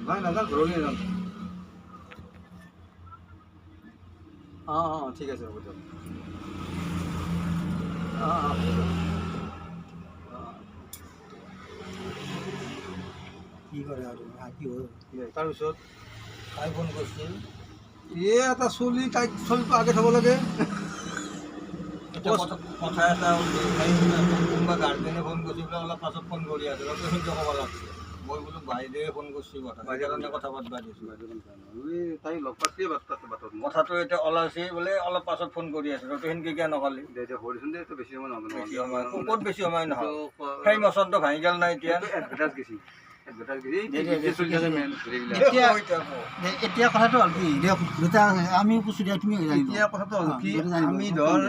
নাই নাযাওঁ ঘৰলৈ যাম। ঠিক আছে হ'ব দিয়ক। হ'ব দিয়ক। কি কৰে আৰু কি হ'ল তাৰপিছত তাই ফোন কৰিছিল এটা চলি তাইক চলিটো আগে থ'ব লাগে। এটা কথা এটা কোনোবা গাৰ্জেনে ফোন কৰিছিল বোলে অলপ পাছত ফোন কৰি আছে সেইটো ক'ব লাগছে মই বোলো বাইদেৱে ফোন কৰিছিল বাইদেউজনে কথা পাতিব দিছোঁ তাই লগ পাতিয়ে বাটত কথাটো এতিয়া ওলাইছে বোলে অলপ পাছত ফোন কৰি আছে তই সেনেকৈ কিয় নকালি হৰিচোন দে বেছি সময় নহয় বেছি সময় ক'ত বেছি সময় নহয় সেই মচনটো ভাঙি গ'ল নাই এতিয়া এডভাৰটাইজ গেছি এতিয়া কথাটো হ'ল কি দুটা আমি কৈছোঁ দিয়া তুমি এতিয়া কথাটো হ'ল কি আমি ধৰ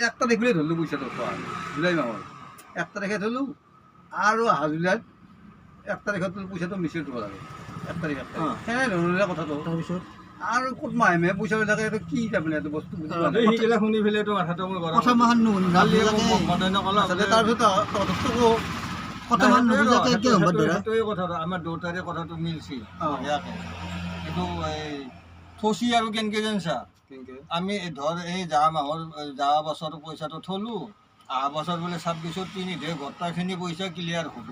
1 তাৰিখ বুলি ধৰিলোঁ পইচাটো জুলাই মাহৰ 1 তাৰিখে ধৰিলোঁ আৰু অহা জুলাইত 1 তাৰিখত পইচাটো মিচিং দিব লাগে 1 তাৰিখ সেনে ধৰণে কথাটো তাৰপিছত আৰু ক'ত মাহে মাহে পইচা বিলাকে এইটো কি তাৰমানে এইটো বস্তু সেইগিলা শুনি পেলাইতো মাথাটো মোৰ কথা মাহান নুশুনি তাৰপিছত কথা নুবুজাকে কিয় হ'ব ধৰা সেইটোৱে কথাটো আমাৰ দেউতাৰে কথাটো মিলছিল কিন্তু এই থচি আৰু কেনেকৈ জানিছা আমি ধৰ এই যোৱা বছৰ পইচাটো থলোঁ অহা বছৰ বোলে 26ত 3 গোটেইখিনি পইচা ক্লিয়াৰ হ'ব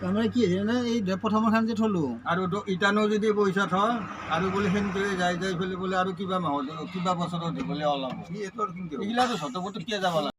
তাৰমানে কি জানে এই প্ৰথমখন যে থলোঁ আৰু ইটানো যদি পইচা থয় আৰু বোলে সেনেকৈ যাই পেলাই বোলে আৰু কিবা মাহত কিবা বছৰত দিবলৈ ওলাব এইগিলাটো চতপত কিয় যাব লাগে